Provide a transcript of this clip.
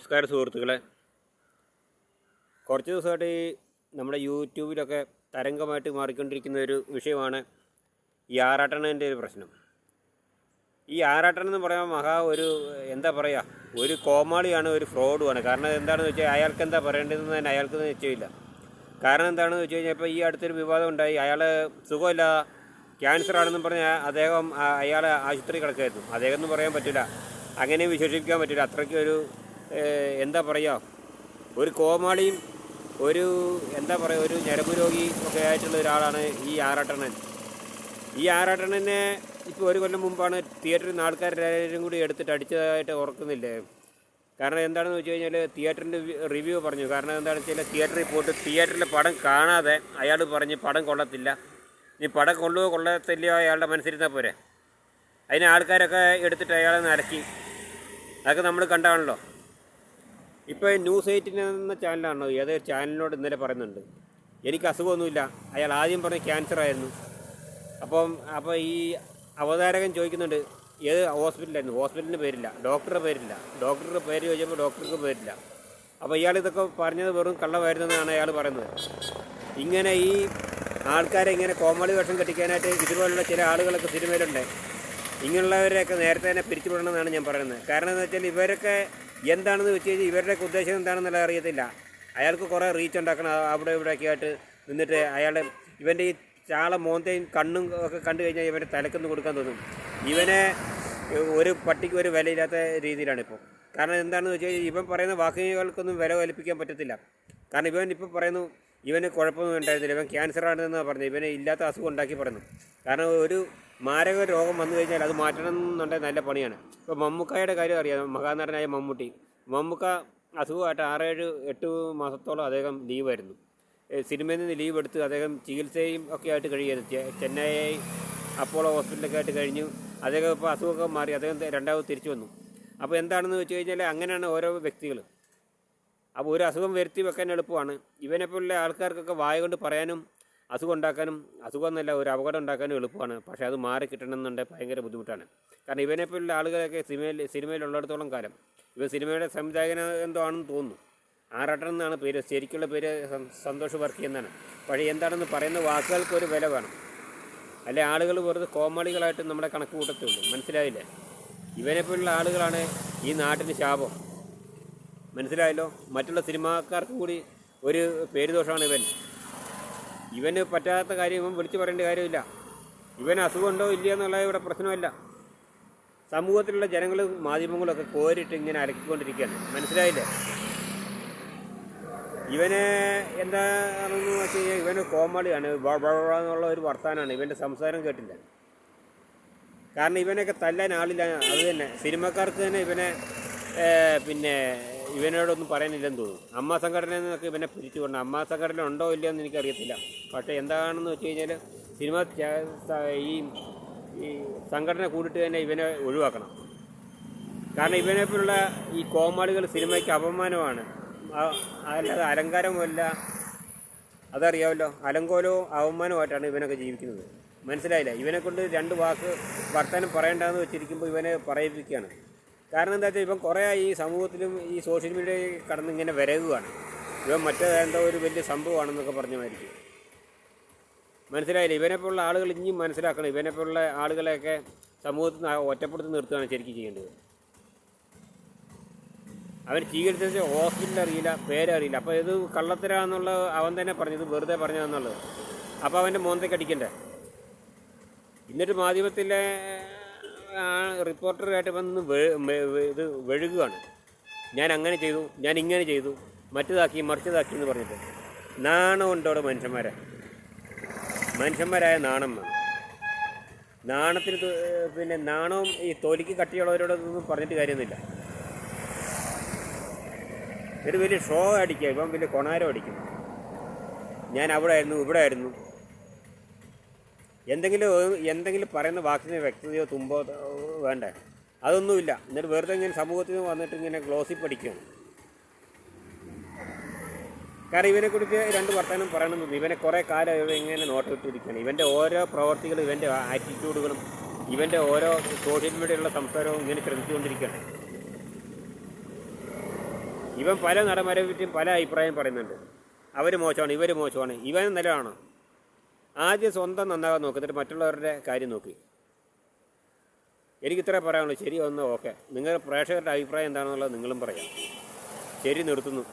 നമസ്കാരം സുഹൃത്തുക്കളെ. കുറച്ച് ദിവസമായിട്ട് നമ്മുടെ യൂട്യൂബിലൊക്കെ തരംഗമായിട്ട് മാറിക്കൊണ്ടിരിക്കുന്ന ഒരു വിഷയമാണ് ഈ ആറാട്ടണൻ്റെ ഒരു പ്രശ്നം. ഈ ആറാട്ടണൻ എന്ന് പറയുമ്പോൾ എന്താ പറയുക, ഒരു കോമാളിയാണ്, ഒരു ഫ്രോഡുമാണ്. കാരണം എന്താണെന്ന് വെച്ചാൽ അയാൾക്ക് എന്താ പറയേണ്ടതെന്ന് തന്നെ അയാൾക്ക് നിശ്ചയമില്ല. കാരണം എന്താണെന്ന് വെച്ച് കഴിഞ്ഞാൽ ഇപ്പോൾ ഈ അടുത്തൊരു വിവാദം ഉണ്ടായി. അയാൾ സുഖമില്ല, ക്യാൻസർ ആണെന്നും പറഞ്ഞ് അയാൾ ആശുപത്രി കിടക്കുമായിരുന്നു. അദ്ദേഹം എന്ന് പറയാൻ പറ്റില്ല, അങ്ങനെ വിശേഷിപ്പിക്കാൻ പറ്റില്ല. അത്രയ്ക്ക് ഒരു എന്താ പറയുക, ഒരു കോമാളിയും എന്താ പറയുക, ഒരു ഞരമ്പ് രോഗി ഒക്കെ ആയിട്ടുള്ള ഒരാളാണ് ഈ ആറാട്ടണൻ. ഈ ആറാട്ടണനെ ഇപ്പോൾ ഒരു കൊല്ലം മുമ്പാണ് തിയേറ്ററിൽ നിന്ന് ആൾക്കാരെല്ലാവരും കൂടി എടുത്തിട്ട് അടിച്ചതായിട്ട് ഓർക്കുന്നില്ലേ. കാരണം എന്താണെന്ന് വെച്ച് കഴിഞ്ഞാൽ തിയേറ്ററിൻ്റെ റിവ്യൂ പറഞ്ഞു. കാരണം എന്താണെന്ന് വെച്ചാൽ തിയേറ്ററിൽ പോയിട്ട് തിയേറ്ററിലെ പടം കാണാതെ അയാൾ പറഞ്ഞ് പടം കൊള്ളത്തില്ല, നീ പടം കൊള്ളത്തില്ലയോ അയാളുടെ മനസ്സിരുന്നാൽ പോരെ. അതിന് ആൾക്കാരൊക്കെ എടുത്തിട്ട് അയാളെ നരക്കി. അതൊക്കെ നമ്മൾ കണ്ടാണല്ലോ. ഇപ്പോൾ ന്യൂസ് 8 എന്ന ചാനലാണോ, ഏതൊരു ചാനലിനോട് ഇന്നലെ പറയുന്നുണ്ട് എനിക്ക് അസുഖമൊന്നുമില്ല. അയാൾ ആദ്യം പറഞ്ഞ് ക്യാൻസർ ആയിരുന്നു. അപ്പോൾ ഈ അവതാരകൻ ചോദിക്കുന്നുണ്ട് ഏത് ഹോസ്പിറ്റലായിരുന്നു. ഹോസ്പിറ്റലിന് പേരില്ല, ഡോക്ടറുടെ പേരില്ല. ഡോക്ടറുടെ പേര് ചോദിച്ചപ്പോൾ ഡോക്ടർക്ക് പേരില്ല. അപ്പോൾ ഇയാൾ ഇതൊക്കെ പറഞ്ഞത് വെറും കള്ളമായിരുന്നെന്നാണ് അയാൾ പറയുന്നത്. ഇങ്ങനെ ഈ ആൾക്കാരെ ഇങ്ങനെ കോമഡി വേഷം കെട്ടിക്കാനായിട്ട് ഇതുപോലുള്ള ചില ആളുകളൊക്കെ സിനിമയിലുണ്ട്. ഇങ്ങനെയുള്ളവരെയൊക്കെ നേരത്തെ തന്നെ പിരിച്ചുവിടണമെന്നാണ് ഞാൻ പറയുന്നത്. കാരണം എന്ന് വെച്ചാൽ ഇവരൊക്കെ എന്താണെന്ന് വെച്ച് കഴിഞ്ഞാൽ ഇവരുടെയൊക്കെ ഉദ്ദേശം എന്താണെന്നുള്ള അറിയത്തില്ല. അയാൾക്ക് കുറേ റീച്ച് ഉണ്ടാക്കണം, അവിടെ ഇവിടെയൊക്കെ ആയിട്ട് നിന്നിട്ട് ഇവൻ്റെ ഈ ചാള മോന്തയും കണ്ണും ഒക്കെ കണ്ടു കഴിഞ്ഞാൽ ഇവൻ്റെ തലക്കൊന്ന് കൊടുക്കാൻ തോന്നും. ഇവനെ ഒരു പട്ടിക്ക് ഒരു വിലയില്ലാത്ത രീതിയിലാണ് ഇപ്പോൾ. കാരണം എന്താണെന്ന് വെച്ച് കഴിഞ്ഞാൽ ഇവൻ പറയുന്ന വാക്കുകൾക്കൊന്നും വില കൽപ്പിക്കാൻ പറ്റത്തില്ല. കാരണം ഇവൻ ഇപ്പോൾ പറയുന്നു ഇവന് കുഴപ്പമൊന്നും ഉണ്ടായിരുന്നില്ല, ഇവൻ ക്യാൻസർ ആണെന്നാണ് പറഞ്ഞത്. ഇവനെ ഇല്ലാത്ത അസുഖം ഉണ്ടാക്കി പറയുന്നു. കാരണം ഒരു മാരക രോഗം വന്നു കഴിഞ്ഞാൽ അത് മാറ്റണം എന്നുണ്ടെങ്കിൽ നല്ല പണിയാണ്. ഇപ്പോൾ മമ്മൂക്കായുടെ കാര്യം അറിയാം. മഹാനടനായ മമ്മൂക്ക അസുഖമായിട്ട് 6-8 മാസത്തോളം അദ്ദേഹം ലീവായിരുന്നു. സിനിമയിൽ നിന്ന് ലീവ് എടുത്ത് അദ്ദേഹം ചികിത്സയും ഒക്കെ ആയിട്ട് കഴിയായിരുന്നു. ചെന്നൈ അപ്പോളോ ഹോസ്പിറ്റലൊക്കെ ആയിട്ട് കഴിഞ്ഞു. അദ്ദേഹം ഇപ്പോൾ അസുഖമൊക്കെ മാറി അദ്ദേഹം രണ്ടാമത് തിരിച്ചു വന്നു. അപ്പോൾ എന്താണെന്ന് വെച്ച് കഴിഞ്ഞാൽ അങ്ങനെയാണ് ഓരോ വ്യക്തികൾ. അപ്പോൾ ഒരു അസുഖം വരുത്തി വെക്കാൻ എളുപ്പമാണ്. ഇവനെപ്പോലുള്ള ആൾക്കാർക്കൊക്കെ വായ കൊണ്ട് പറയാനും അസുഖം ഉണ്ടാക്കാനും, അസുഖം എന്നല്ല ഒരു അപകടം ഉണ്ടാക്കാനും എളുപ്പമാണ്. പക്ഷേ അത് മാറി കിട്ടണമെന്നുണ്ടെങ്കിൽ ഭയങ്കര ബുദ്ധിമുട്ടാണ്. കാരണം ഇവനെപ്പോലുള്ള ആളുകളൊക്കെ സിനിമയിലുള്ളിടത്തോളം കാലം ഇവൻ സിനിമയുടെ സംവിധായകൻ എന്തോ ആണെന്ന് തോന്നുന്നു. ആറാട്ടൻ എന്നാണ് പേര്, ശരിക്കുള്ള പേര് സന്തോഷ് വർക്കി എന്നാണ്. പക്ഷേ എന്താണെന്ന് പറയുന്ന വാക്കുകൾക്കൊരു വില വേണം. അല്ലെ ആളുകൾ വെറുതെ കോമാളികളായിട്ട് നമ്മളെ കണക്ക് കൂട്ടത്തുള്ളൂ. മനസ്സിലായില്ലേ? ഇവനെപ്പോലുള്ള ആളുകളാണ് ഈ നാട്ടിന് ശാപം. മനസ്സിലായല്ലോ? മറ്റുള്ള സിനിമാക്കാർക്ക് കൂടി ഒരു പേരുദോഷമാണ് ഇവന് പറ്റാത്ത കാര്യം ഇവൻ വിളിച്ചു പറയേണ്ട കാര്യമില്ല. ഇവന് അസുഖമുണ്ടോ ഇല്ലയോ എന്നുള്ളത് ഇവിടെ പ്രശ്നമല്ല. സമൂഹത്തിലുള്ള ജനങ്ങൾ മാധ്യമങ്ങളൊക്കെ കോരിട്ട് ഇങ്ങനെ അലക്കിക്കൊണ്ടിരിക്കുകയാണ്. മനസ്സിലായില്ലേ? ഇവനെ എന്താണെന്ന് വെച്ച് കഴിഞ്ഞാൽ ഇവന് കോമാളിയാണ്, എന്നുള്ള ഒരു വർത്താനമാണ്. ഇവൻ്റെ സംസാരം കേട്ടില്ല. കാരണം ഇവനൊക്കെ തല്ലാൻ ആളില്ല. അത് തന്നെ സിനിമക്കാർക്ക് തന്നെ ഇവനോടൊന്നും പറയാനില്ലെന്ന് തോന്നുന്നു. അമ്മ സംഘടന എന്നൊക്കെ ഇവനെ പിരിച്ചു കൊണ്ടു. അമ്മ സംഘടന ഉണ്ടോ ഇല്ലയോ എന്ന് എനിക്കറിയത്തില്ല. പക്ഷേ എന്താണെന്ന് വെച്ച് കഴിഞ്ഞാൽ സിനിമ ഈ സംഘടന കൂടിയിട്ട് തന്നെ ഇവനെ ഒഴിവാക്കണം. കാരണം ഇവനെപ്പോലുള്ള ഈ കോമാളികൾ സിനിമയ്ക്ക് അപമാനമാണ്, അല്ലാതെ അലങ്കാരമല്ല. അതറിയാമല്ലോ, അലങ്കോലവും അവമാനമായിട്ടാണ് ഇവനൊക്കെ ജീവിക്കുന്നത്. മനസ്സിലായില്ല? ഇവനെക്കൊണ്ട് 2 വാക്ക് വർത്താനം പറയേണ്ടതെന്ന് വെച്ചിരിക്കുമ്പോൾ ഇവനെ പറയിപ്പിക്കുകയാണ്. കാരണം എന്താ വെച്ചാൽ ഇവൻ കുറേ ഈ സമൂഹത്തിലും ഈ സോഷ്യൽ മീഡിയയിൽ കടന്ന് ഇങ്ങനെ വിരകുകയാണ്. ഇവൻ മറ്റേതെന്തോ ഒരു വലിയ സംഭവമാണെന്നൊക്കെ പറഞ്ഞുമായിരിക്കും. മനസ്സിലായില്ല? ഇവനെപ്പോലുള്ള ആളുകൾ ഇനിയും മനസ്സിലാക്കണം. ഇവനെപ്പോലുള്ള ആളുകളെയൊക്കെ സമൂഹത്തിൽ നിന്ന് ഒറ്റപ്പെടുത്തി നിർത്തുകയാണ് ശരിക്കും ചെയ്യേണ്ടത്. അവൻ ചികിത്സിച്ച ഹോസ്പിറ്റൽ അറിയില്ല, പേരറിയില്ല. അപ്പോൾ ഇത് കള്ളത്തരാന്നുള്ള അവൻ തന്നെ പറഞ്ഞത്, വെറുതെ പറഞ്ഞതെന്നുള്ളത്. അപ്പോൾ അവൻ്റെ മോന്തയ്ക്ക് അടിക്കണ്ടേ? എന്നിട്ട് മാധ്യമത്തിലെ റിപ്പോർട്ടറായിട്ട് വന്ന് ഇത് വെഴുകുകയാണ്. ഞാൻ അങ്ങനെ ചെയ്തു, ഞാൻ ഇങ്ങനെ ചെയ്തു, മറ്റേതാക്കി മറിച്ചതാക്കി എന്ന് പറഞ്ഞിട്ട്. നാണമുണ്ടോടെ മനുഷ്യന്മാരായ നാണം വേണം. നാണത്തിന് നാണവും ഈ തൊലിക്ക് കട്ടിയുള്ളവരോടൊന്നും പറഞ്ഞിട്ട് കാര്യമൊന്നുമില്ല. ഒരു വലിയ ഷോ അടിക്കുക, ഇപ്പം വലിയ കൊണാരം അടിക്കും. ഞാൻ അവിടെ ആയിരുന്നു, ഇവിടെ ആയിരുന്നു. എന്തെങ്കിലും പറയുന്ന വാക്കിന് വ്യക്തതയോ തുമ്പോ വേണ്ടേ? അതൊന്നുമില്ല. എന്നിട്ട് വെറുതെ ഇങ്ങനെ സമൂഹത്തിൽ നിന്ന് വന്നിട്ട് ഇങ്ങനെ ഗ്ലോസിപ്പ് അടിക്കുകയാണ്. കാരണം ഇവനെക്കുറിച്ച് 2 വർത്തമാനം പറയണമെന്ന് ഇവനെ കുറേ കാലം ഇങ്ങനെ നോട്ടിട്ടിരിക്കുകയാണ്. ഇവൻ്റെ ഓരോ പ്രവർത്തികളും, ഇവൻ്റെ ആറ്റിറ്റ്യൂഡുകളും, ഇവൻ്റെ ഓരോ സോഷ്യൽ മീഡിയയിലുള്ള സംസാരവും ഇങ്ങനെ ശ്രദ്ധിച്ചുകൊണ്ടിരിക്കുകയാണ്. ഇവൻ പല നടന്മാരെ പറ്റിയും പല അഭിപ്രായം പറയുന്നുണ്ട്. അവർ മോശമാണ്, ഇവർ മോശമാണ്. ഇവൻ നല്ലതാണോ? ആദ്യം സ്വന്തം നന്നാകാൻ നോക്കുക, എന്നിട്ട് മറ്റുള്ളവരുടെ കാര്യം നോക്കി. എനിക്കിത്രേ പറയാനുള്ളൂ. ശരി, ഒന്ന് ഓക്കെ. നിങ്ങളുടെ പ്രേക്ഷകരുടെ അഭിപ്രായം എന്താണെന്നുള്ളത് നിങ്ങളും പറയാം. ശരി, നിർത്തുന്നു.